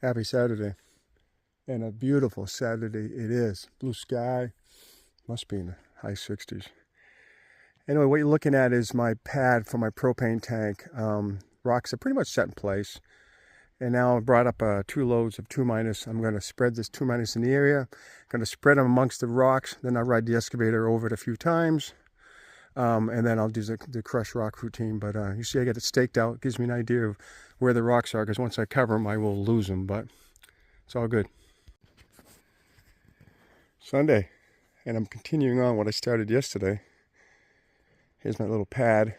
Happy Saturday. And a beautiful Saturday it is. Blue sky. Must be in the high 60s. Anyway, what you're looking at is my pad for my propane tank. Rocks are pretty much set in place. And now I brought up 2 loads of 2 minus. I'm going to spread this 2 minus in the area. I'm going to spread them amongst the rocks. Then I'll ride the excavator over it a few times. And then I'll do the crushed rock routine. But you see I get it staked out. It gives me an idea of where the rocks are, because once I cover them I will lose them. But it's all good. Sunday, and I'm continuing on what I started yesterday. Here's my little pad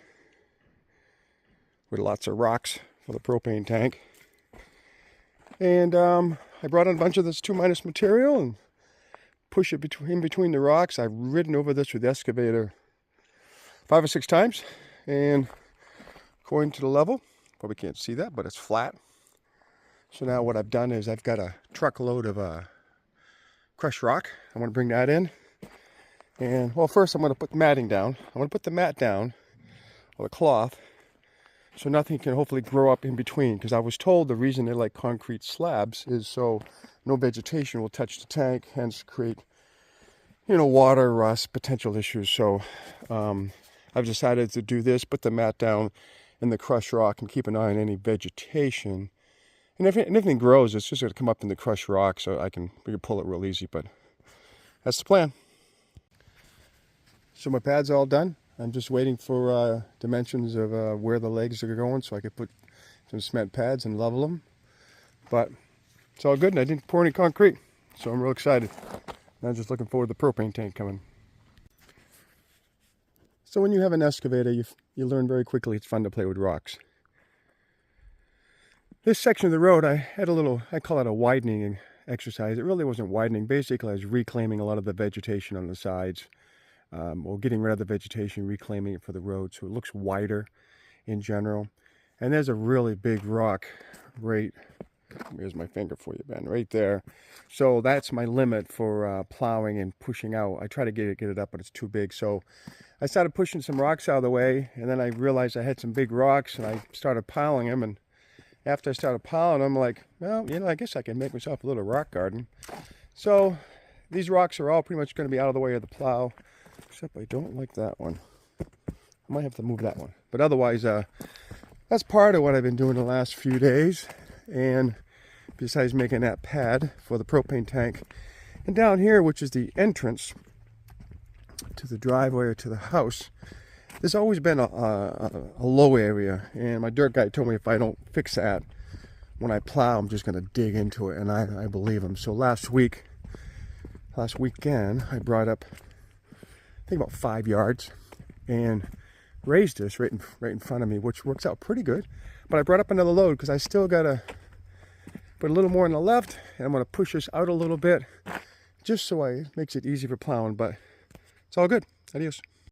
with lots of rocks for the propane tank. And I brought in a bunch of this 2 minus material and push it in between the rocks. I've ridden over this with the excavator 5 or 6 times, and according to the level, probably can't see that, but it's flat. So now what I've done is I've got a truckload of crushed rock. I want to bring that in. And, well, first I'm going to put the matting down. I'm going to put the mat down, or the cloth, so nothing can hopefully grow up in between. Because I was told the reason they like concrete slabs is so no vegetation will touch the tank, hence create, water, rust, potential issues. So I've decided to do this, put the mat down in the crushed rock and keep an eye on any vegetation. And if anything grows, it's just going to come up in the crushed rock, so we can pull it real easy. But that's the plan. So my pad's all done. I'm just waiting for dimensions of where the legs are going, so I can put some cement pads and level them. But it's all good, and I didn't pour any concrete, so I'm real excited. And I'm just looking forward to the propane tank coming. So when you have an excavator, you learn very quickly it's fun to play with rocks. This section of the road, I call it a widening exercise. It really wasn't widening. Basically, I was reclaiming a lot of the vegetation on the sides, or getting rid of the vegetation, reclaiming it for the road, so it looks wider in general. And there's a really big rock here's my finger for you, Ben, right there. So that's my limit for plowing and pushing out. I try to get it up, but it's too big. So I started pushing some rocks out of the way, and then I realized I had some big rocks, and I started piling them. And after I started piling them, I'm like, well, I guess I can make myself a little rock garden. So these rocks are all pretty much going to be out of the way of the plow, except I don't like that one. I might have to move that one. But otherwise, that's part of what I've been doing the last few days. And besides making that pad for the propane tank, and down here, which is the entrance to the driveway or to the house, there's always been a low area, and my dirt guy told me if I don't fix that when I plow, I'm just going to dig into it, and I believe him. So last weekend, I brought up, I think, about 5 yards, and raised this right in front of me, which works out pretty good. But I brought up another load because I still got to put a little more on the left, and I'm going to push this out a little bit, just so it makes it easy for plowing. But it's all good. Adios.